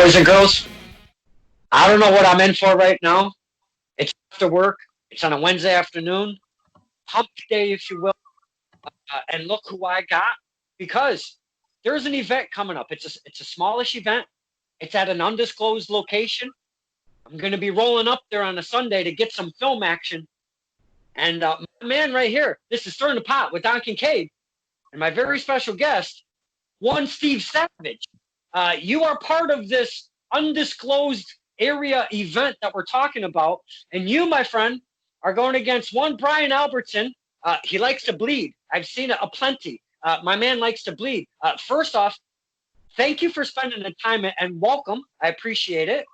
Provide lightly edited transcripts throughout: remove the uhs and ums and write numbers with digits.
boys and girls, I don't know what I'm in for right now. It's after work. It's on a Wednesday afternoon. Hump day, if you will. And look who I got. Because there's an event coming up. It's a smallish event. It's at an undisclosed location. I'm going to be rolling up there on a Sunday to get some film action. And my man right here, this is Stirring the Pot with Don Kincaid. And my very special guest, one Steve Savage. You are part of this undisclosed area event that we're talking about. And you, my friend, are going against one Brian Albertson. He likes to bleed. I've seen it aplenty. My man likes to bleed. First off, thank you for spending the time and welcome. I appreciate it.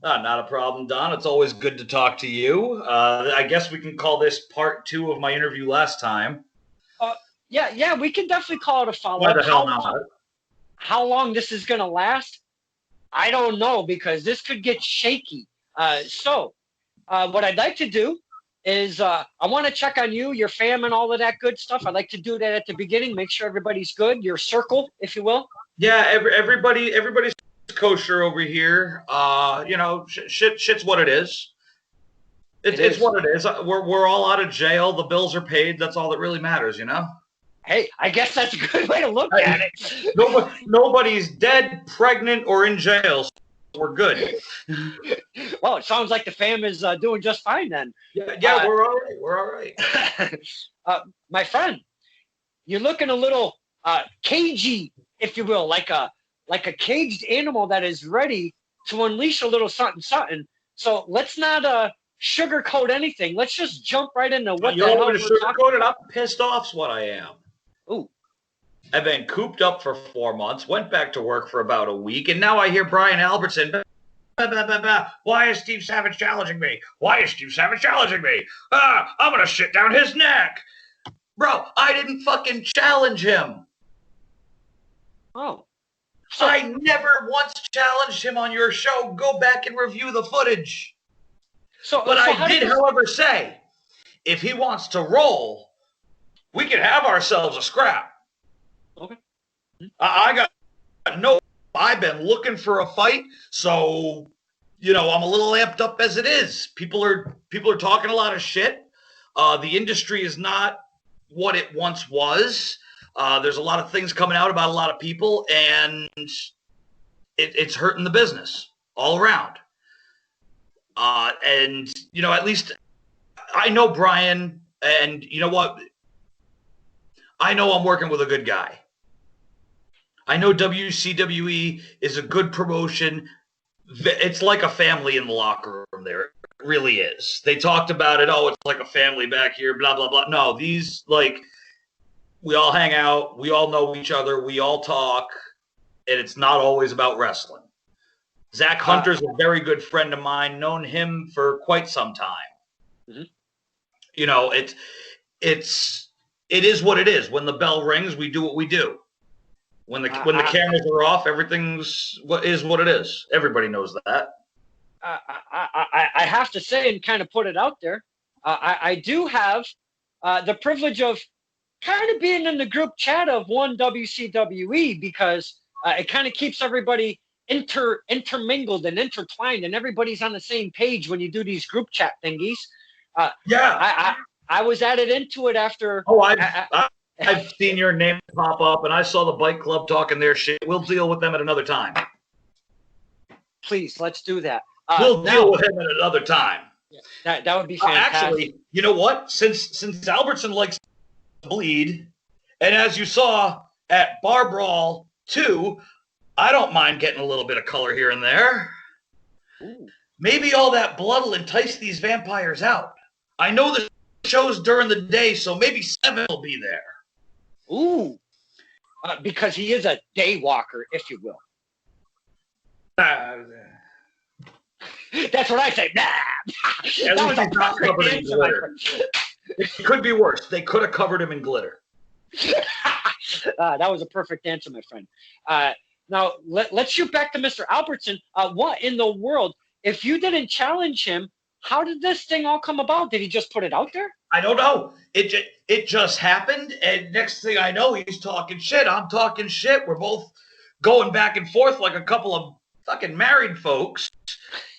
Not a problem, Don. It's always good to talk to you. I guess we can call this part 2 of my interview last time. Yeah, we can definitely call it a follow-up. Why the hell not? How long this is going to last, I don't know, because this could get shaky. So what I'd like to do is I want to check on you, your fam, and all of that good stuff. I'd like to do that at the beginning, make sure everybody's good, your circle, if you will. Yeah, everybody's kosher over here. Shit's what it is. It's what it is. We're all out of jail. The bills are paid. That's all that really matters, you know? Hey, I guess that's a good way to look at it. Nobody's dead, pregnant, or in jail. So we're good. Well, it sounds like the fam is doing just fine then. Yeah, we're all right. We're all right. My friend, you're looking a little cagey, if you will, like a caged animal that is ready to unleash a little something. So let's not sugarcoat anything. Let's just jump right into what you the hell want we're me to sugarcoat it? about. I'm pissed off's what I am. Ooh. I've been cooped up for 4 months, went back to work for about a week, and now I hear Brian Albertson. Why is Steve Savage challenging me? Why is Steve Savage challenging me? I'm going to shit down his neck. Bro, I didn't fucking challenge him. Oh. So, I never once challenged him on your show. Go back and review the footage. But I did, however, say, if he wants to roll, we can have ourselves a scrap. Okay. I've been looking for a fight, so, I'm a little amped up as it is. People are talking a lot of shit. The industry is not what it once was. There's a lot of things coming out about a lot of people, and it's hurting the business all around. At least I know Brian, and you know what? I know I'm working with a good guy. I know WCWE is a good promotion. It's like a family in the locker room there. It really is. They talked about it. Oh, it's like a family back here, blah, blah, blah. No, we all hang out. We all know each other. We all talk. And it's not always about wrestling. Zach Hunter's a very good friend of mine. Known him for quite some time. Mm-hmm. It is what it is. When the bell rings, we do what we do. When the cameras are off, everything's what it is. Everybody knows that. I have to say and kind of put it out there. I do have the privilege of kind of being in the group chat of one WCWE because it kind of keeps everybody intermingled and intertwined, and everybody's on the same page when you do these group chat thingies. I was added into it after. Oh, I've seen your name pop up, and I saw the Bike Club talking their shit. We'll deal with them at another time. Please, let's do that. We'll deal with him at another time. Yeah, that would be fantastic. Actually, you know what? Since Albertson likes to bleed, and as you saw at Bar Brawl 2, I don't mind getting a little bit of color here and there. Ooh. Maybe all that blood will entice these vampires out. I know the show's during the day, so maybe 7 will be there. Ooh. Because he is a day walker, if you will. That's what I say. That was a perfect answer, my friend. It could be worse. They could have covered him in glitter. That was a perfect answer, my friend. Now, let's shoot back to Mr. Albertson. What in the world? If you didn't challenge him, how did this thing all come about? Did he just put it out there? I don't know. It just happened, and next thing I know, he's talking shit. I'm talking shit. We're both going back and forth like a couple of fucking married folks.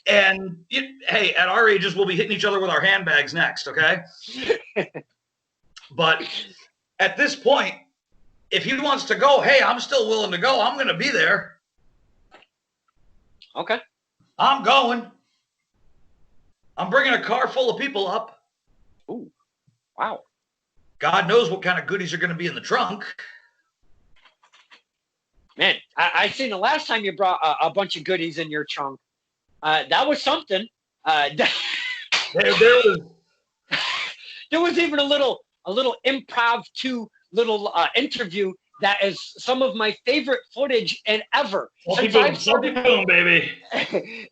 And, hey, at our ages, we'll be hitting each other with our handbags next, okay? But at this point, if he wants to go, hey, I'm still willing to go. I'm going to be there. Okay. I'm going. I'm bringing a car full of people up. Ooh, wow. God knows what kind of goodies are going to be in the trunk. Man, I seen the last time you brought a bunch of goodies in your trunk. That was something. There was. There was even a little impromptu little interview that is some of my favorite footage and ever. Salty boom, baby.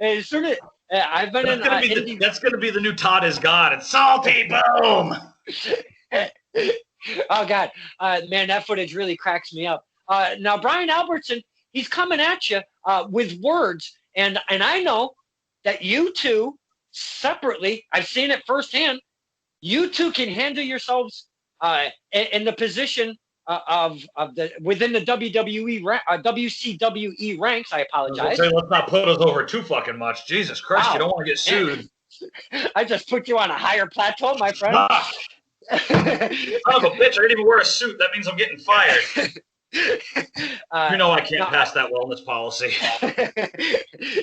As soon as I've been that's going to be the new Todd is God. It's salty boom. Oh God, man, that footage really cracks me up. Now Brian Albertson, he's coming at you with words, and I know that you two separately, I've seen it firsthand. You two can handle yourselves in the position of the within the WWE WCWE ranks. I apologize. Let's not put us over too fucking much. Jesus Christ, wow. You don't want to get sued. I just put you on a higher plateau, my friend. Son of a bitch! I didn't even wear a suit. That means I'm getting fired. I can't pass that wellness policy.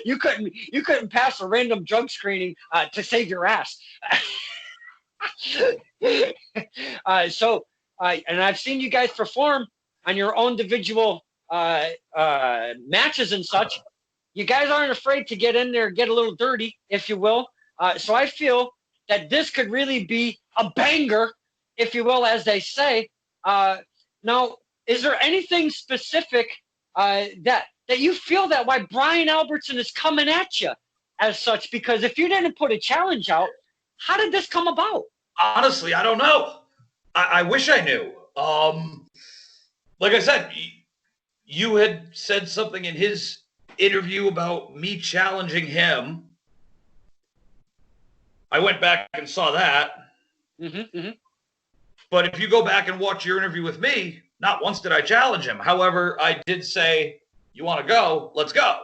You couldn't pass a random drug screening to save your ass. And I've seen you guys perform on your own individual matches and such. You guys aren't afraid to get in there, get a little dirty, if you will. So I feel that this could really be a banger, if you will, as they say. Now, is there anything specific that you feel that why Brian Albertson is coming at you as such? Because if you didn't put a challenge out, how did this come about? Honestly, I don't know. I wish I knew. Like I said, you had said something in his interview about me challenging him. I went back and saw that. But if you go back and watch your interview with me, not once did I challenge him. However, I did say, you want to go? Let's go.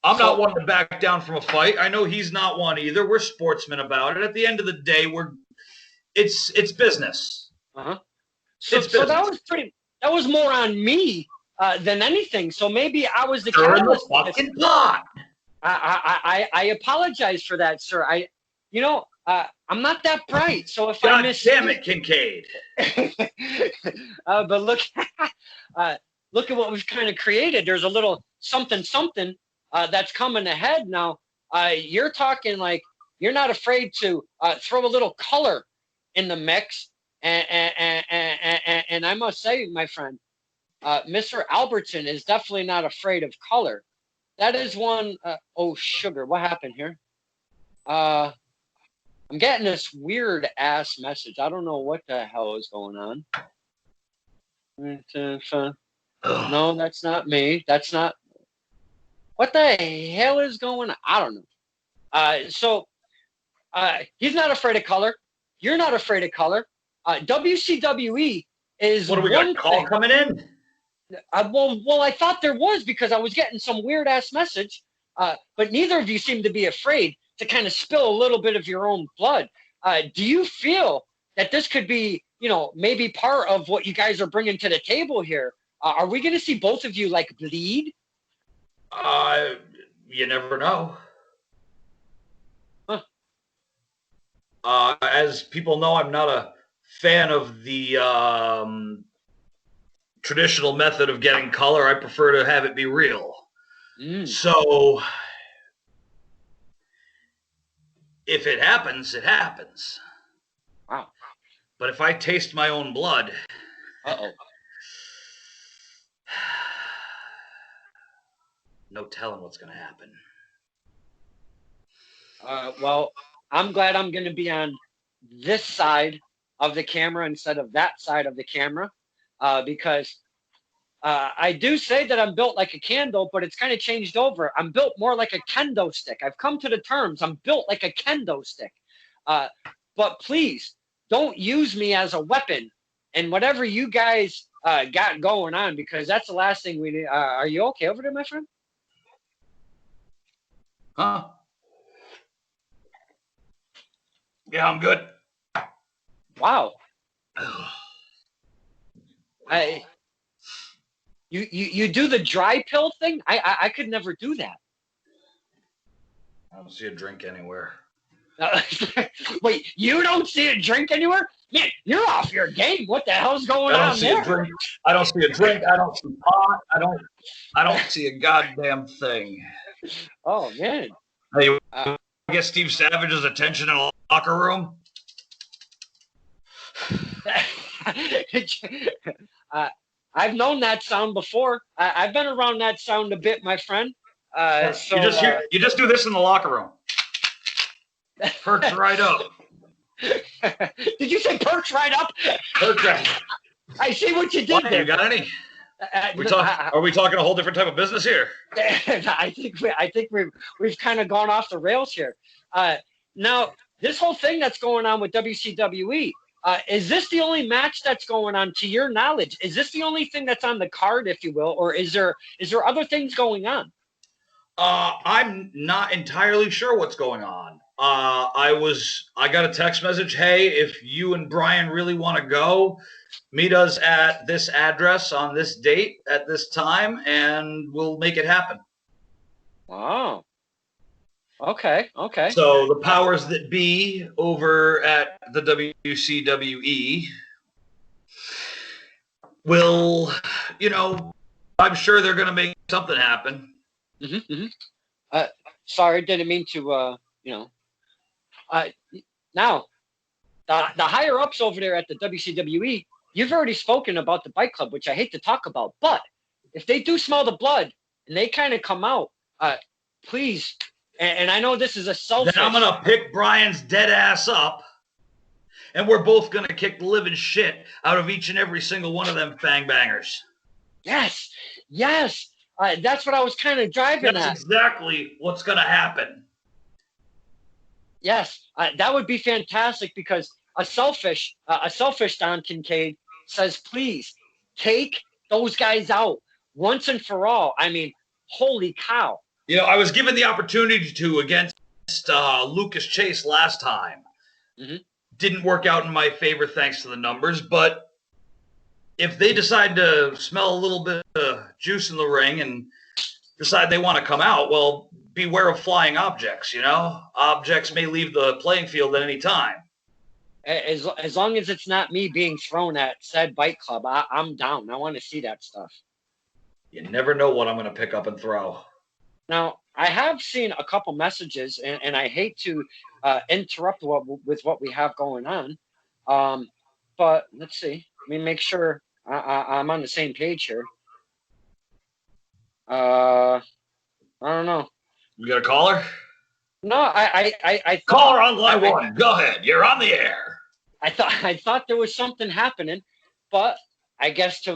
I'm not one to back down from a fight. I know he's not one either. We're sportsmen about it. At the end of the day, it's business. So that was more on me than anything. So maybe I was the catalyst. Fucking pot. I apologize for that, sir. I'm not that bright, so if God damn it, Kincaid. But look at what we've kind of created. There's a little something that's coming ahead now. You're talking like you're not afraid to throw a little color in the mix, and I must say, my friend, Mr. Albertson is definitely not afraid of color. That is one. Oh, sugar! What happened here? I'm getting this weird ass message. I don't know what the hell is going on. No, that's not me. That's not. What the hell is going on? I don't know. So he's not afraid of color. You're not afraid of color. WCWE is. What do we got? Call coming in? Well, I thought there was because I was getting some weird ass message. But neither of you seem to be afraid to kind of spill a little bit of your own blood. Do you feel that this could be, maybe part of what you guys are bringing to the table here? Are we going to see both of you like bleed? You never know. Huh. As people know, I'm not a fan of the traditional method of getting color. I prefer to have it be real. So if it happens, it happens. Wow. But if I taste my own blood, no telling what's going to happen. Well, I'm glad I'm going to be on this side of the camera instead of that side of the camera, because I do say that I'm built like a candle, but it's kind of changed over. I'm built more like a kendo stick. I've come to the terms. I'm built like a kendo stick. But please don't use me as a weapon and whatever you guys got going on, because that's the last thing we need. Are you okay over there, my friend? Huh? Yeah, I'm good. Wow. You do the dry pill thing? I could never do that. I don't see a drink anywhere. Wait, you don't see a drink anywhere? Man, you're off your game. What the hell's going I don't on see there? a drink. I don't see a drink. I don't see pot. I don't see a goddamn thing. Oh man. Hey, get Steve Savage's attention in a locker room. I've known that sound before. I've been around that sound a bit, my friend. You just do this in the locker room. Perks right up. Did you say perks right up? Perks right. I see what you did there. You got any? Are we talking a whole different type of business here? I think we've kind of gone off the rails here. Now, this whole thing that's going on with WCWE, is this the only match that's going on, to your knowledge? Is this the only thing that's on the card, if you will, or is there other things going on? I'm not entirely sure what's going on. I got a text message. Hey, if you and Brian really want to go, meet us at this address on this date at this time, and we'll make it happen. Wow. Okay. So the powers that be over at the WCWE will, I'm sure they're going to make something happen. Sorry, didn't mean to, now, the higher ups over there at the WCWE, you've already spoken about the Bike Club, which I hate to talk about, but if they do smell the blood and they kind of come out, please, and I know this is a selfish... Then I'm going to pick Brian's dead ass up, and we're both going to kick the living shit out of each and every single one of them fang bangers. Yes. That's what I was kind of driving at. That's exactly what's going to happen. Yes, that would be fantastic, because a selfish Don Kincaid says, please take those guys out once and for all. I mean, holy cow. I was given the opportunity to against Lucas Chase last time. Mm-hmm. Didn't work out in my favor thanks to the numbers, but if they decide to smell a little bit of juice in the ring and decide they want to come out, well, beware of flying objects, Objects may leave the playing field at any time. As long as it's not me being thrown at said Bike Club, I'm down. I want to see that stuff. You never know what I'm going to pick up and throw. Now, I have seen a couple messages, and I hate to interrupt with what we have going on, but let's see. Let me make sure I'm on the same page here. I don't know. You got a caller? No, I caller on line one. Go ahead. You're on the air. I thought there was something happening, but I guess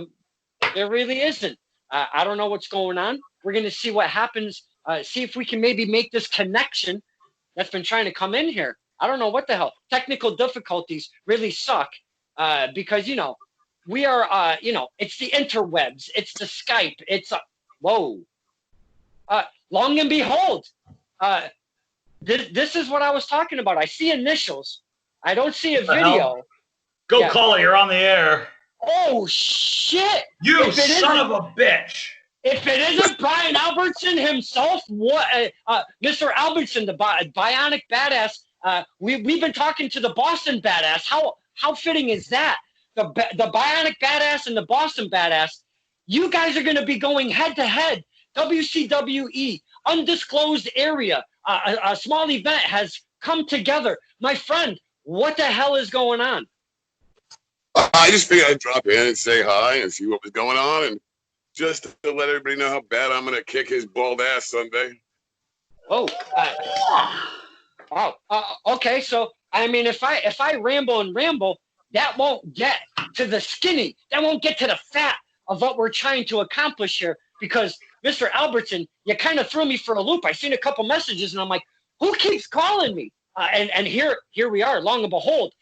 there really isn't. I don't know what's going on. We're going to see what happens. See if we can maybe make this connection that's been trying to come in here. I don't know what the hell. Technical difficulties really suck because, we are, it's the interwebs. It's the Skype. It's whoa. Long and behold, this is what I was talking about. I see initials. I don't see a video. Go caller. You're on the air. Oh, shit. You son of a bitch. If it isn't Brian Albertson himself, what, Mr. Albertson, the Bionic Badass, we've been talking to the Boston Badass. How fitting is that? The Bionic Badass and the Boston Badass, you guys are going to be going head-to-head. WCWE, undisclosed area, a small event has come together. My friend, what the hell is going on? I just figured I'd drop in and say hi and see what was going on, and just to let everybody know how bad I'm going to kick his bald ass Sunday. Oh, wow. Okay, so, I mean, if I ramble, that won't get to the skinny. That won't get to the fat of what we're trying to accomplish here, because Mr. Albertson, you kind of threw me for a loop. I seen a couple messages, and I'm like, who keeps calling me? And here we are, long and behold.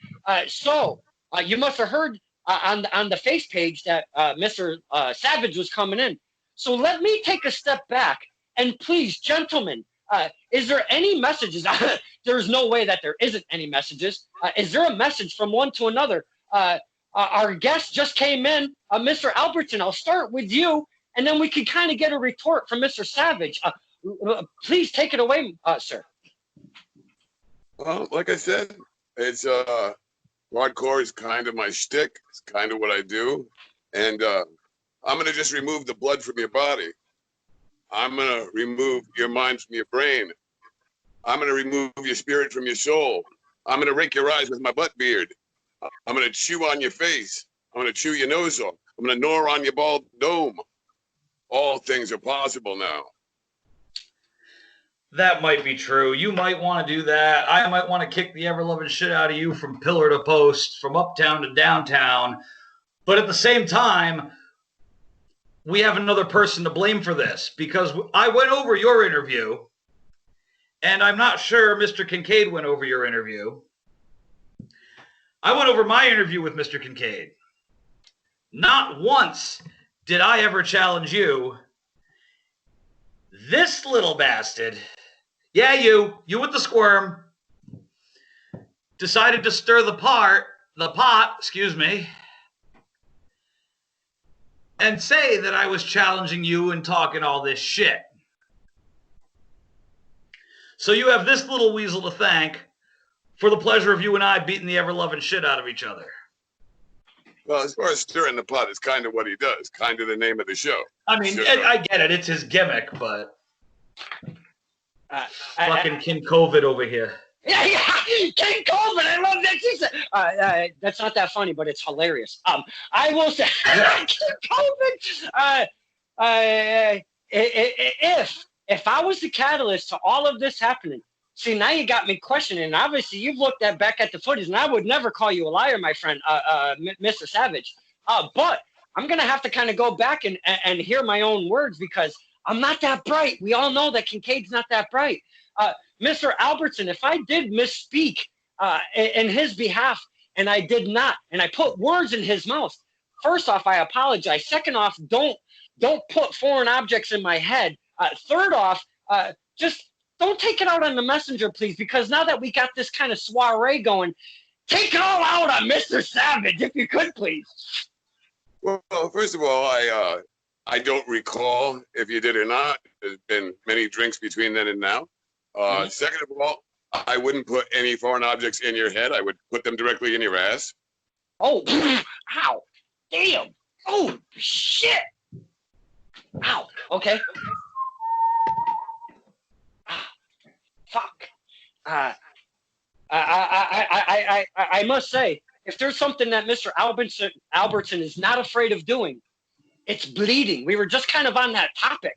So you must have heard on the face page that Mr. Savage was coming in. So let me take a step back, and please, gentlemen, Is there any messages? There's no way that there isn't any messages. Is there a message from one to another? Our guest just came in, Mr. Albertson. I'll start with you, and then we can kind of get a retort from Mr. Savage. Please take it away, sir. Well, like I said, it's hardcore is kind of my shtick. It's kind of what I do, and I'm gonna just remove the blood from your body. I'm gonna remove your mind from your brain. I'm gonna remove your spirit from your soul. I'm gonna rake your eyes with my butt beard. I'm gonna chew on your face. I'm gonna chew your nose off. I'm gonna gnaw on your bald dome. All things are possible now. That might be true. You might want to do that. I might want to kick the ever-loving shit out of you from pillar to post, from uptown to downtown. But at the same time, we have another person to blame for this, because I went over your interview, and I'm not sure Mr. Kincaid went over your interview. I went over my interview with Mr. Kincaid. Not once did I ever challenge you. This little bastard, yeah, you with the squirm, decided to stir the pot, and say that I was challenging you and talking all this shit. So you have this little weasel to thank for the pleasure of you and I beating the ever-loving shit out of each other. Well, as far as stirring the pot, it's kind of what he does. Kind of the name of the show. I mean, I get it. It's his gimmick, but fucking Kincaid over here. Yeah, King COVID. I love that. She said, that's not that funny, but it's hilarious. I will say, King COVID. If I was the catalyst to all of this happening, see, now you got me questioning. And obviously, you've looked back at the footage, and I would never call you a liar, my friend, Mr. Savage. But I'm gonna have to kind of go back and hear my own words, because I'm not that bright. We all know that Kincaid's not that bright. Mr. Albertson, if I did misspeak in his behalf, and I did not, and I put words in his mouth, first off, I apologize. Second off, don't put foreign objects in my head. Third off, just don't take it out on the messenger, please, because now that we got this kind of soiree going, take it all out on Mr. Savage, if you could, please. Well, first of all, I don't recall if you did or not. There's been many drinks between then and now. Second of all, I wouldn't put any foreign objects in your head. I would put them directly in your ass. Oh, ow, damn. Oh, shit. Ow, okay. Fuck. I must say, if there's something that Mr. Albertson is not afraid of doing, it's bleeding. We were just kind of on that topic.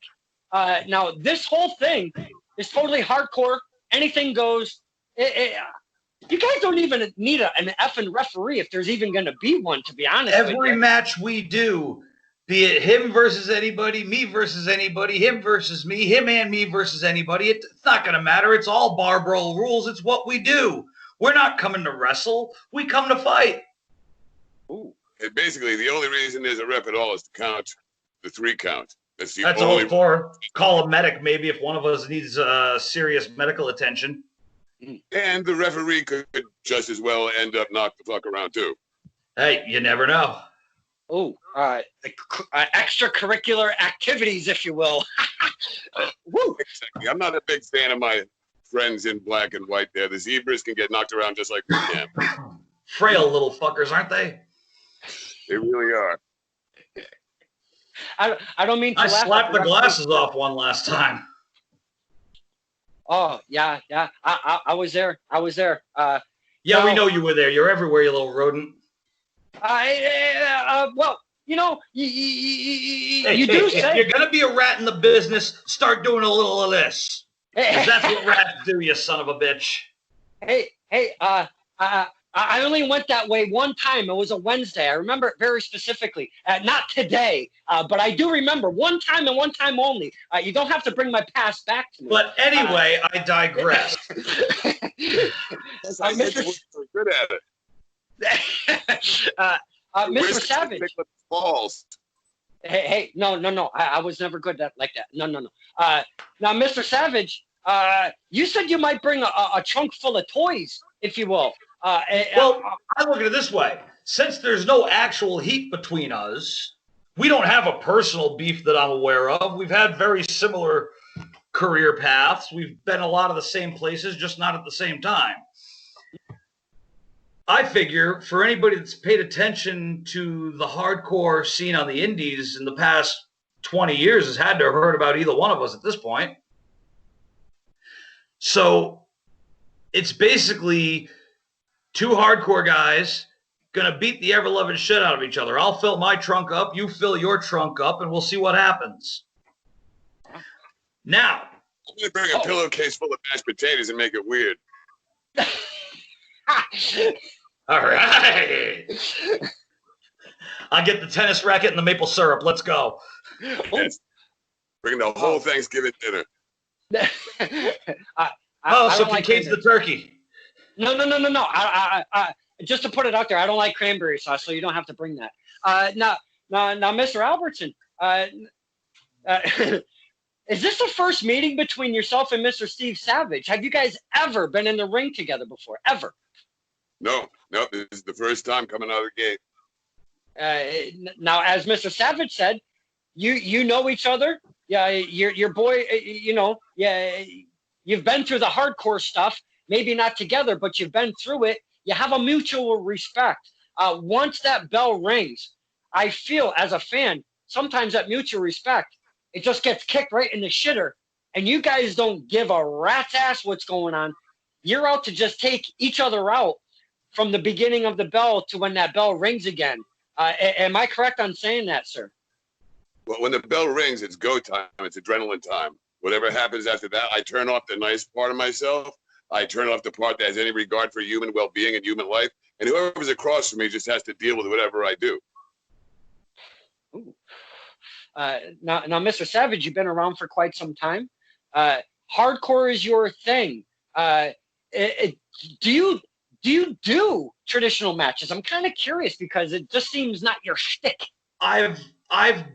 Now, this whole thing is totally hardcore. Anything goes. You guys don't even need an effing referee if there's even going to be one, to be honest. Every match we do, be it him versus anybody, me versus anybody, him versus me, him and me versus anybody, it's not going to matter. It's all bar brawl rules. It's what we do. We're not coming to wrestle. We come to fight. Ooh. And basically, the only reason there's a ref at all is to count the 3 count. That's all for. Call a medic maybe if one of us needs serious medical attention. And the referee could just as well end up knocked the fuck around too. Hey, you never know. Oh, extracurricular activities, if you will. Woo. Exactly. I'm not a big fan of my friends in black and white there. The zebras can get knocked around just like we can. Frail little fuckers, aren't they? They really are. I don't mean to laugh. I slapped the glasses off one last time. Oh, yeah. I was there. Yeah, we know you were there. You're everywhere, you little rodent. Well, you know, you do say. If you're going to be a rat in the business, start doing a little of this. Because that's what rats do, you son of a bitch. Hey, I only went that way one time. It was a Wednesday. I remember it very specifically. Not today, but I do remember one time and one time only. You don't have to bring my past back to me. But anyway, I digress. Mr. Good at it. Mr. Savage. Balls. Hey, no. I was never good at like that. No. Now, Mr. Savage, You said you might bring a trunk full of toys, if you will. Well, I look at it this way. Since there's no actual heat between us, we don't have a personal beef that I'm aware of. We've had very similar career paths. We've been a lot of the same places, just not at the same time. I figure for anybody that's paid attention to the hardcore scene on the indies in the past 20 years has had to have heard about either one of us at this point. So it's basically two hardcore guys going to beat the ever-loving shit out of each other. I'll fill my trunk up, you fill your trunk up, and we'll see what happens. Now, I'm going to bring a pillowcase full of mashed potatoes and make it weird. All right. I'll get the tennis racket and the maple syrup. Let's go. Yes. Bring the whole Thanksgiving dinner. So Kincaid's the turkey. No. Just to put it out there, I don't like cranberry sauce, so you don't have to bring that. Now, Mr. Albertson, is this the first meeting between yourself and Mr. Steve Savage? Have you guys ever been in the ring together before? Ever? No. This is the first time coming out of the gate. Now, as Mr. Savage said, you know each other. Yeah, your boy. Yeah, you've been through the hardcore stuff. Maybe not together, but you've been through it. You have a mutual respect. Once that bell rings, I feel as a fan, sometimes that mutual respect, it just gets kicked right in the shitter. And you guys don't give a rat's ass what's going on. You're out to just take each other out from the beginning of the bell to when that bell rings again. Am I correct on saying that, sir? Well, when the bell rings, it's go time. It's adrenaline time. Whatever happens after that, I turn off the nice part of myself. I turn off the part that has any regard for human well-being and human life. And whoever's across from me just has to deal with whatever I do. Ooh. Now, Mr. Savage, you've been around for quite some time. Hardcore is your thing. Do you do traditional matches? I'm kind of curious because it just seems not your shtick. I've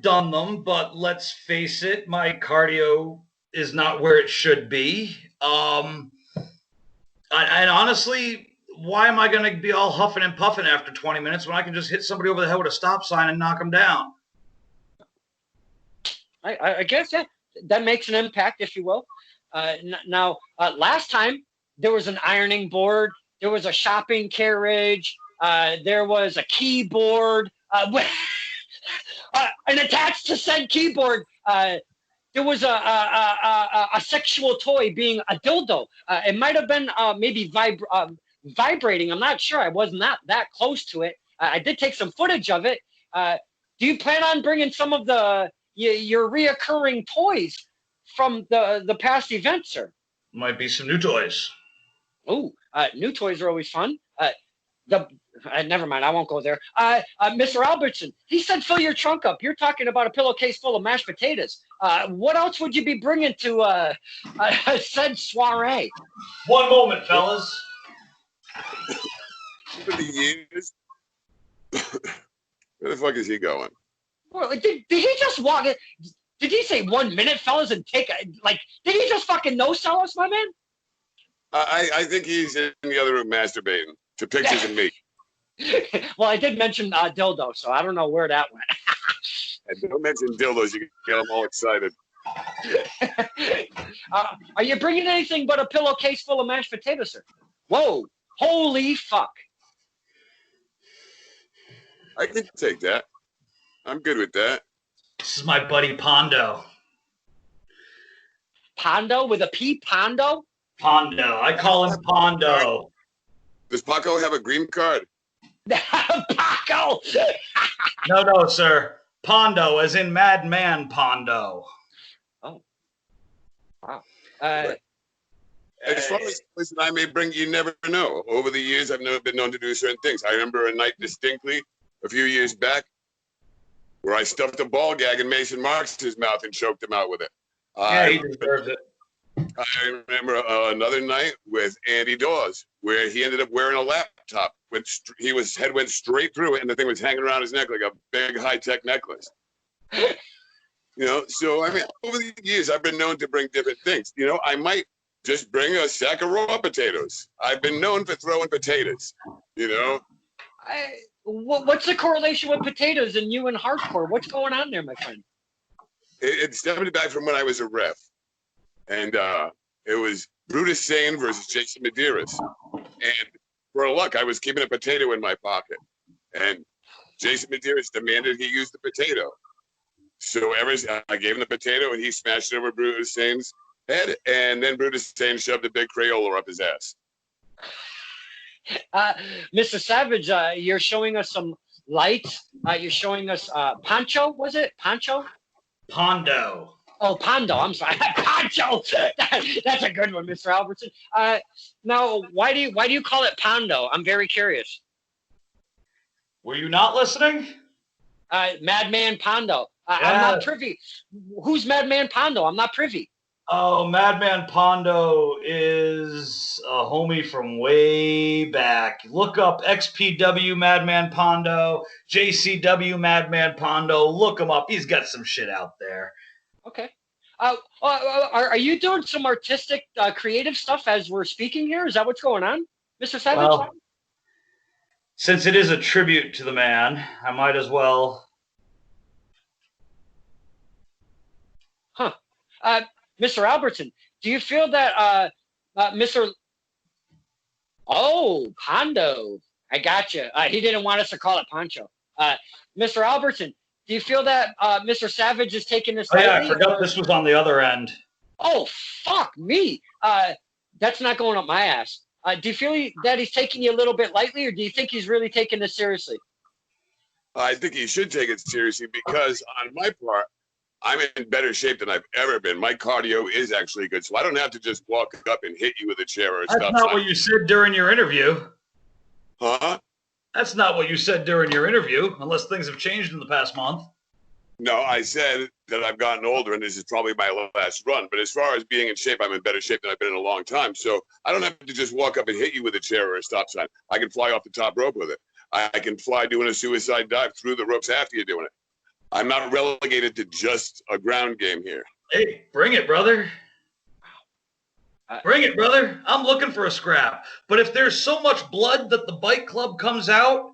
done them, but let's face it, my cardio is not where it should be. And honestly, why am I going to be all huffing and puffing after 20 minutes when I can just hit somebody over the head with a stop sign and knock them down? I guess that makes an impact, if you will. Now, last time there was an ironing board, there was a shopping carriage, there was a keyboard, and attached to said keyboard, there was a sexual toy being a dildo. It might have been maybe vibrating. I'm not sure. I was not that close to it. I did take some footage of it. Do you plan on bringing some of your reoccurring toys from the past events, sir? Might be some new toys. Oh, new toys are always fun. Never mind, I won't go there. Mr. Albertson, he said fill your trunk up. You're talking about a pillowcase full of mashed potatoes. What else would you be bringing to said soiree? One moment, fellas. Over the years, where the fuck is he going? Well, did he just walk it? Did he say 1 minute, fellas, and take did he just fucking no-sell us, my man? I think he's in the other room masturbating to pictures of me. Well, I did mention dildo, so I don't know where that went. And don't mention dildos, you get them all excited. Are you bringing anything but a pillowcase full of mashed potatoes, sir? Whoa, holy fuck. I can take that. I'm good with that. This is my buddy Pondo. Pondo with a P? Pondo? Pondo. I call him Pondo. Does Paco have a green card? Paco! No, sir. Pondo, as in Madman Pondo. Oh. Wow. As far as places I may bring, you never know. Over the years, I've never been known to do certain things. I remember a night distinctly a few years back where I stuffed a ball gag in Mason Marks' mouth and choked him out with it. Yeah, he deserves it. I remember another night with Andy Dawes where he ended up wearing a laptop. His head went straight through it, and the thing was hanging around his neck like a big high-tech necklace. So I mean, over the years, I've been known to bring different things. I might just bring a sack of raw potatoes. I've been known for throwing potatoes, you know. What's the correlation with potatoes and you and hardcore? What's going on there, my friend? It's definitely back from when I was a ref. And it was Brutus Sane versus Jason Medeiros. And for luck, I was keeping a potato in my pocket. And Jason Medeiros demanded he use the potato. So I gave him the potato, and he smashed it over Brutus Sane's head. And then Brutus Sane shoved a big Crayola up his ass. Mr. Savage, you're showing us some lights. You're showing us Poncho, was it? Poncho? Pondo. Oh, Pondo. I'm sorry. Poncho. That's a good one, Mr. Albertson. Now, why do you call it Pondo? I'm very curious. Were you not listening? Madman Pondo. Yeah. I'm not privy. Who's Madman Pondo? I'm not privy. Oh, Madman Pondo is a homie from way back. Look up XPW Madman Pondo, JCW Madman Pondo. Look him up. He's got some shit out there. Okay. Are you doing some artistic, creative stuff as we're speaking here? Is that what's going on, Mr. Savage? Well, since it is a tribute to the man, I might as well. Huh. Mr. Albertson, do you feel that Mr. Oh, Pondo. I got you. He didn't want us to call it Poncho. Mr. Albertson, do you feel that Mr. Savage is taking this lightly? Yeah, I forgot this was on the other end. Oh, fuck me. That's not going up my ass. Do you feel that he's taking you a little bit lightly, or do you think he's really taking this seriously? I think he should take it seriously because on my part, I'm in better shape than I've ever been. My cardio is actually good, so I don't have to just walk up and hit you with a chair or stuff. That's not what you said during your interview. Huh? That's not what you said during your interview, unless things have changed in the past month. No, I said that I've gotten older and this is probably my last run. But as far as being in shape, I'm in better shape than I've been in a long time. So I don't have to just walk up and hit you with a chair or a stop sign. I can fly off the top rope with it. I can fly doing a suicide dive through the ropes after you're doing it. I'm not relegated to just a ground game here. Hey, bring it, brother. Bring it, brother. I'm looking for a scrap. But if there's so much blood that the bike club comes out,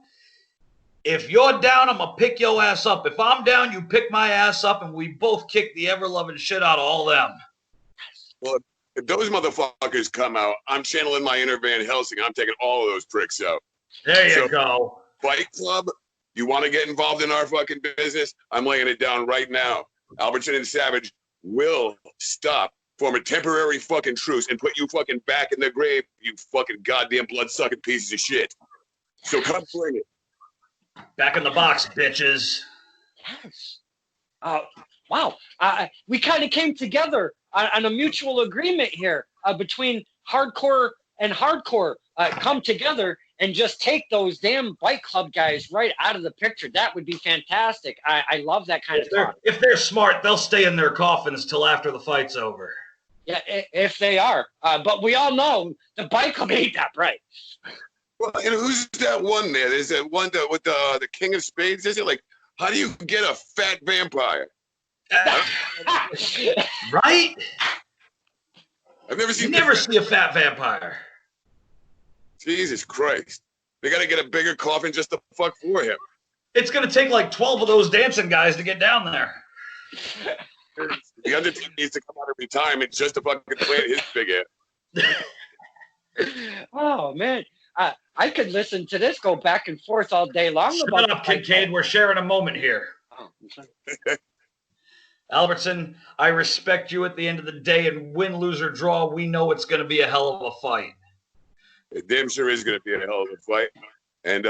if you're down, I'm going to pick your ass up. If I'm down, you pick my ass up, and we both kick the ever-loving shit out of all them. Well, if those motherfuckers come out, I'm channeling my inner Van Helsing. I'm taking all of those pricks out. There you go. Bike club, you want to get involved in our fucking business? I'm laying it down right now. Albertson and Savage will stop, form a temporary fucking truce, and put you fucking back in the grave, you fucking goddamn blood-sucking pieces of shit. So come bring it. Back in the box, bitches. Yes. Wow. We kind of came together on a mutual agreement here between hardcore and hardcore. Come together and just take those damn bike club guys right out of the picture. That would be fantastic. I love that kind of talk. If they're smart, they'll stay in their coffins till after the fight's over. Yeah, if they are. But we all know the bike club ain't that bright. Well, and who's that one there? There's that one with the King of Spades. Is it like, how do you get a fat vampire? Right? I've never seen. You never see a fat vampire. Jesus Christ. They got to get a bigger coffin just to fuck for him. It's going to take like 12 of those dancing guys to get down there. The Undertaker needs to come out of retirement just to fucking plant his big head. Oh, man. I could listen to this go back and forth all day long. Shut up, Kincaid. We're sharing a moment here. Oh, Albertson, I respect you at the end of the day, and win, lose, or draw, we know it's going to be a hell of a fight. It damn sure is going to be a hell of a fight. And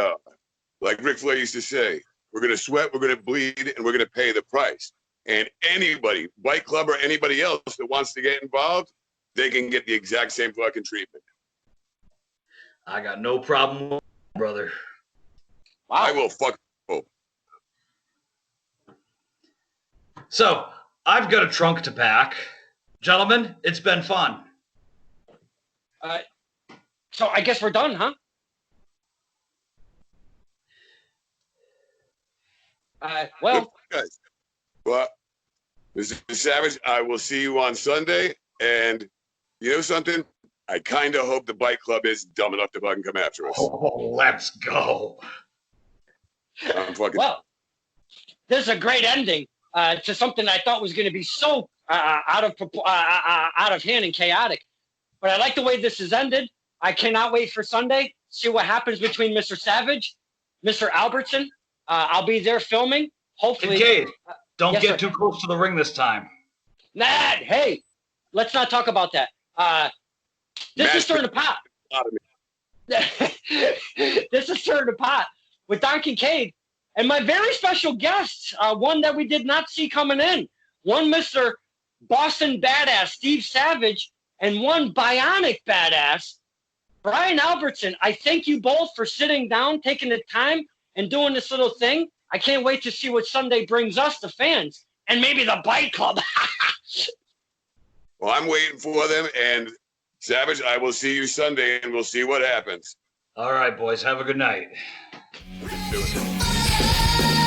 like Ric Flair used to say, we're going to sweat, we're going to bleed, and we're going to pay the price. And anybody, bike club or anybody else that wants to get involved, they can get the exact same fucking treatment. I got no problem with it, brother. Wow. I will fuck hope. So, I've got a trunk to pack. Gentlemen, it's been fun. So I guess we're done, huh? Well, guys. Well, Mr. Savage, I will see you on Sunday, and You know something? I kind of hope the bike club is dumb enough to fucking come after us. Oh, let's go. I'm fucking. Well, this is a great ending to something I thought was going to be so out of hand and chaotic. But I like the way this has ended. I cannot wait for Sunday. See what happens between Mr. Savage, Mr. Albertson. I'll be there filming. Hopefully. Kincaid, don't Yes, get sir. too close to the ring this time. Nah, hey, let's not talk about that. This is stirring the pot. This is stirring the pot with Don Kincaid and my very special guests, one that we did not see coming in. One Mr. Boston Badass, Steve Savage, and one Bionic Badass, Brian Albertson. I thank you both for sitting down, taking the time, and doing this little thing. I can't wait to see what Sunday brings us, the fans, and maybe the Bike Club. Well, I'm waiting for them, and Savage, I will see you Sunday, and we'll see what happens. All right, boys. Have a good night. Let's do it.